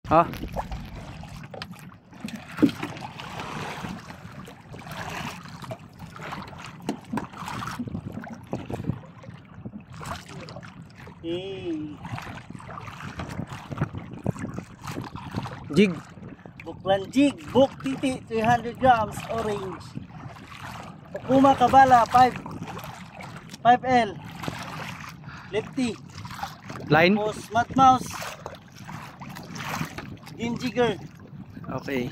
Ha? Jig. Buklan jig, buk titi, 300 grams, orange. Okuma kabala, 5L. Lefty. Line. Tapos mat mouse. Game jigger. Okay.